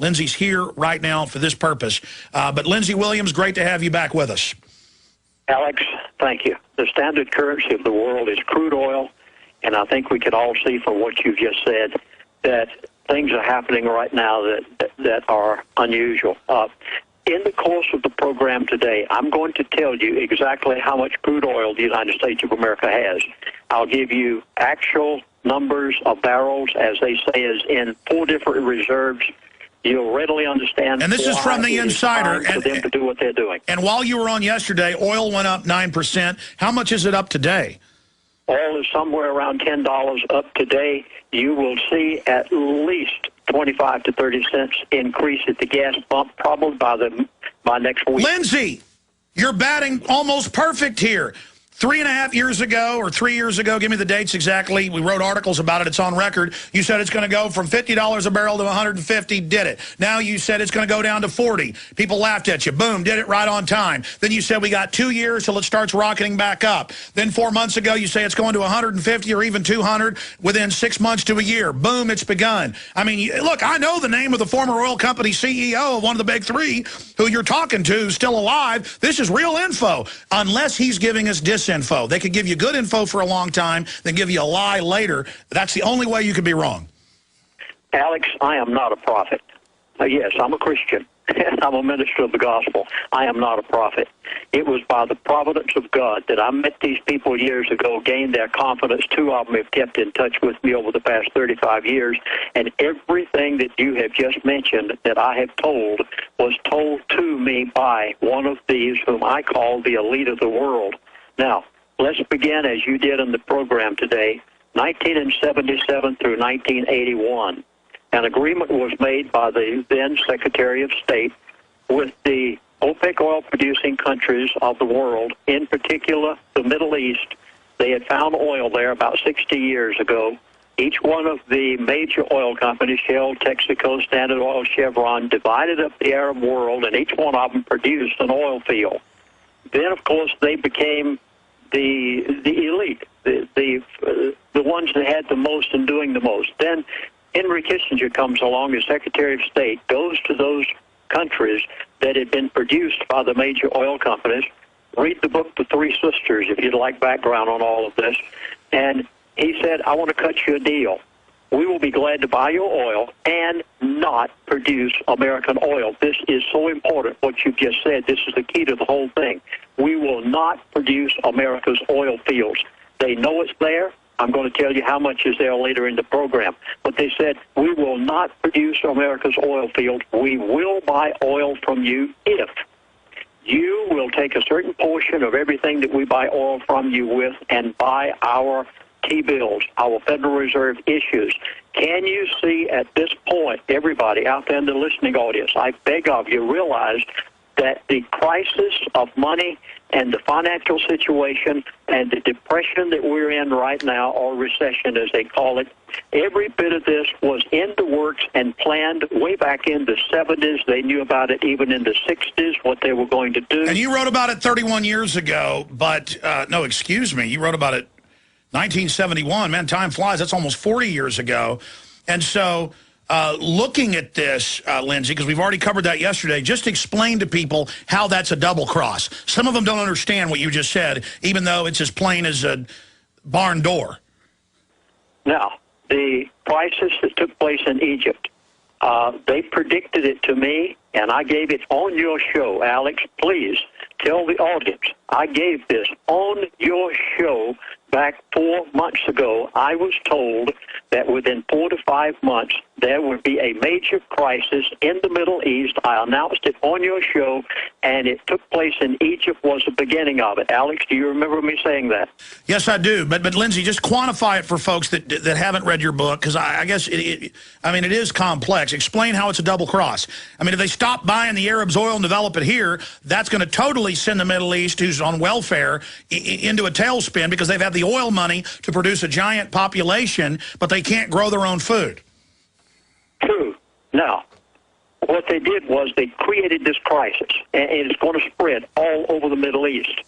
Lindsey's here right now for this purpose. But Lindsey Williams, great to have you back with us. Alex, thank you. The standard currency of the world is crude oil, and I think we can all see from what you've just said that things are happening right now that are unusual. In the course of the program today, I'm going to tell you exactly how much crude oil the United States of America has. I'll give you actual numbers of barrels, as they say, is in 4 different reserves. You'll readily understand. And this is from the insider. For them to do what they're doing. And while you were on yesterday, oil went up 9%. How much is it up today? Oil is somewhere around $10 up today. You will see at least 25 to 30 cents increase at the gas pump, probably by next week. Lindsey, you're batting almost perfect here. 3.5 years ago or 3 years ago, give me the dates exactly. We wrote articles about it. It's on record. You said it's going to go from $50 a barrel to $150. Did it. Now you said it's going to go down to 40. People laughed at you. Boom, did it right on time. Then you said we got 2 years till it starts rocketing back up. Then 4 months ago, you say it's going to 150 or even 200 within 6 months to a year. Boom, it's begun. I mean, look, I know the name of the former oil company CEO of one of the big 3 who you're talking to who's still alive. This is real info, unless he's giving us disinfo. They could give you good info for a long time, then give you a lie later. That's the only way you could be wrong. Alex, I am not a prophet. Yes, I'm a Christian. I'm a minister of the gospel. I am not a prophet. It was by the providence of God that I met these people years ago, gained their confidence. 2 of them have kept in touch with me over the past 35 years, and everything that you have just mentioned that I have told was told to me by one of these whom I call the elite of the world. Now, let's begin, as you did in the program today, 1977 through 1981. An agreement was made by the then Secretary of State with the OPEC oil-producing countries of the world, in particular the Middle East. They had found oil there about 60 years ago. Each one of the major oil companies, Shell, Texaco, Standard Oil, Chevron, divided up the Arab world, and each one of them produced an oil field. Then, of course, they became the elite, the ones that had the most and doing the most. Then Henry Kissinger comes along as Secretary of State, goes to those countries that had been produced by the major oil companies. Read the book The Three Sisters if you'd like background on all of this. And he said, I want to cut you a deal. We will be glad to buy your oil and not produce American oil. This is so important, what you've just said. This is the key to the whole thing. We will not produce America's oil fields. They know it's there. I'm going to tell you how much is there later in the program. But they said, we will not produce America's oil fields. We will buy oil from you if you will take a certain portion of everything that we buy oil from you with and buy our T-bills, our Federal Reserve issues. Can you see at this point, everybody out there in the listening audience, I beg of you, realize that the crisis of money and the financial situation and the depression that we're in right now, or recession as they call it, every bit of this was in the works and planned way back in the 70s. They knew about it even in the 60s, what they were going to do. And you wrote about it 31 years ago, but, no, excuse me, you wrote about it 1971. Man, time flies. That's almost 40 years ago. And so looking at this, Lindsey, because we've already covered that yesterday, just explain to people how that's a double cross. Some of them don't understand what you just said, even though it's as plain as a barn door. Now, the crisis that took place in Egypt, they predicted it to me, and I gave it on your show. Alex, please tell the audience, I gave this on your show back 4 months ago. I was told that within 4 to 5 months, there would be a major crisis in the Middle East. I announced it on your show, and it took place in Egypt, was the beginning of it. Alex, do you remember me saying that? Yes, I do. But Lindsey, just quantify it for folks that haven't read your book, because I guess, it is complex. Explain how it's a double cross. I mean, if they stop buying the Arabs' oil and develop it here, that's going to totally send the Middle East, who's on welfare, into a tailspin, because they've had the oil money to produce a giant population, but they can't grow their own food. True. Now, what they did was they created this crisis, and it's going to spread all over the Middle East.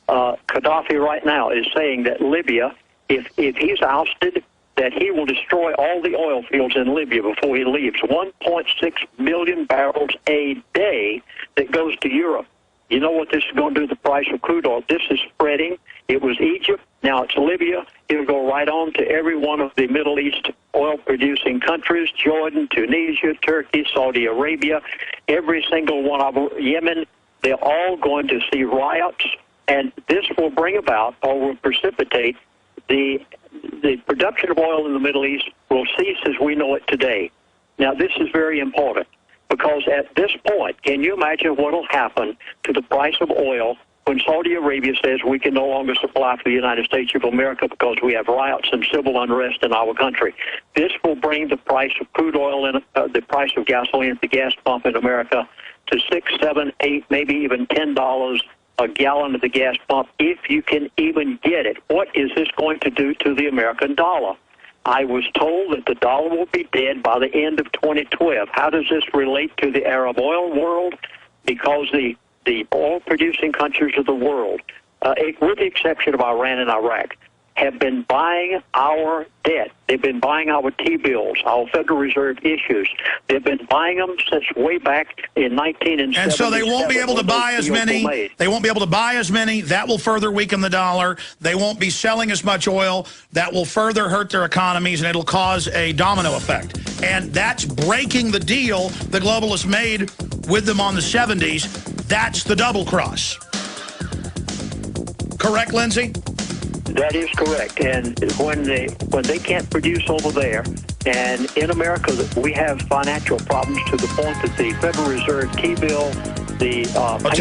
Gaddafi right now is saying that Libya, if he's ousted, that he will destroy all the oil fields in Libya before he leaves. 1.6 million barrels a day that goes to Europe. You know what this is going to do to the price of crude oil? This is spreading. It was Egypt. Now it's Libya. It'll go right on to every one of the Middle East oil-producing countries, Jordan, Tunisia, Turkey, Saudi Arabia, every single one of them, Yemen. They're all going to see riots, and this will bring about or will precipitate the production of oil in the Middle East will cease as we know it today. Now, this is very important because at this point, can you imagine what will happen to the price of oil when Saudi Arabia says we can no longer supply for the United States of America because we have riots and civil unrest in our country? This will bring the price of crude oil and the price of gasoline at the gas pump in America to $6, $7, $8, maybe even $10 a gallon at the gas pump, if you can even get it. What is this going to do to the American dollar? I was told that the dollar will be dead by the end of 2012. How does this relate to the Arab oil world? Because the oil-producing countries of the world, with the exception of Iran and Iraq, have been buying our debt. They've been buying our T-bills, our Federal Reserve issues. They've been buying them since way back in 1977. And so they won't be able to buy as many. They won't be able to buy as many. That will further weaken the dollar. They won't be selling as much oil. That will further hurt their economies, and it'll cause a domino effect. And that's breaking the deal the globalists made with them on the 70s. That's the double cross. Correct, Lindsey? That is correct. And when they can't produce over there, and in America we have financial problems to the point that the Federal Reserve T-bill,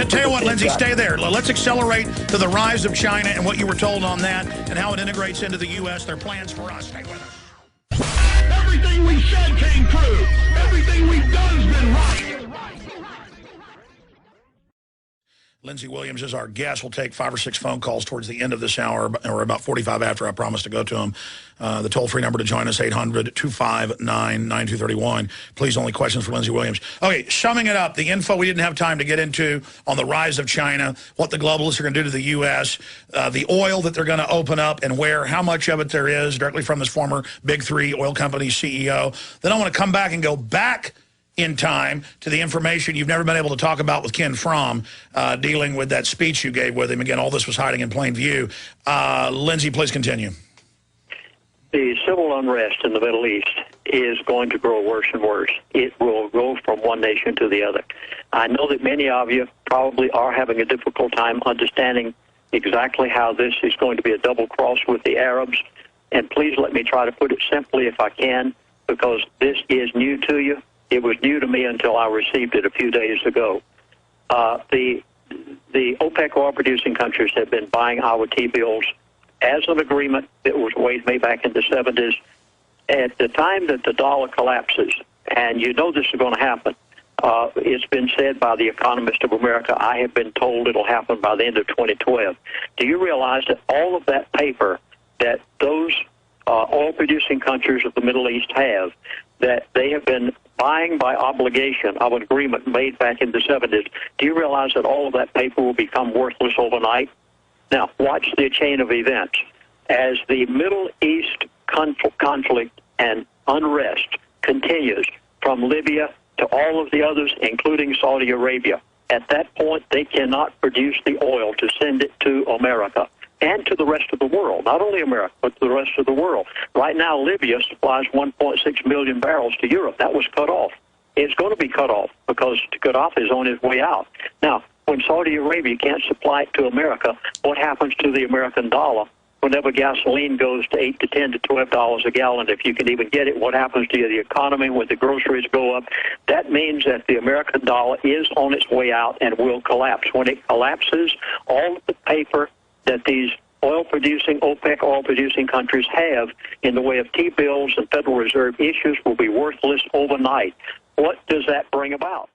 tell you what, Lindsey, stay there. Let's accelerate to the rise of China and what you were told on that and how it integrates into the U.S., their plans for us. Stay with us. Everything we said came true. Everything we've done has been right. Lindsey Williams is our guest. We'll take 5 or 6 phone calls towards the end of this hour, or about 45 after. I promise to go to them. The toll-free number to join us, 800-259-9231. Please, only questions for Lindsey Williams. Okay, summing it up, the info we didn't have time to get into on the rise of China, what the globalists are going to do to the U.S., the oil that they're going to open up and where, how much of it there is, directly from this former Big Three oil company CEO. Then I want to come back and go back in time to the information you've never been able to talk about with Ken Fromm, dealing with that speech you gave with him. Again, all this was hiding in plain view. Lindsey, please continue. The civil unrest in the Middle East is going to grow worse and worse. It will go from one nation to the other. I know that many of you probably are having a difficult time understanding exactly how this is going to be a double cross with the Arabs. And please let me try to put it simply if I can, because this is new to you. It was new to me until I received it a few days ago. The OPEC oil-producing countries have been buying our T-bills as an agreement that was made back in the 70s. At the time that the dollar collapses, and you know this is going to happen, it's been said by the Economist of America, I have been told it'll happen by the end of 2012. Do you realize that all of that paper that those oil-producing countries of the Middle East have, that they have been buying by obligation of an agreement made back in the 70s, do you realize that all of that paper will become worthless overnight? Now, watch the chain of events. As the Middle East conflict and unrest continues from Libya to all of the others, including Saudi Arabia, at that point, they cannot produce the oil to send it to America and to the rest of the world. Not only America, but to the rest of the world. Right now, Libya supplies 1.6 million barrels to Europe. That was cut off. It's going to be cut off because Gaddafi is on his way out. Now, when Saudi Arabia can't supply it to America, what happens to the American dollar? Whenever gasoline goes to $8 to $10 to $12 a gallon, if you can even get it, what happens to the economy when the groceries go up? That means that the American dollar is on its way out and will collapse. When it collapses, all of the paper that these oil-producing, OPEC oil-producing countries have in the way of T-bills and Federal Reserve issues will be worthless overnight. What does that bring about?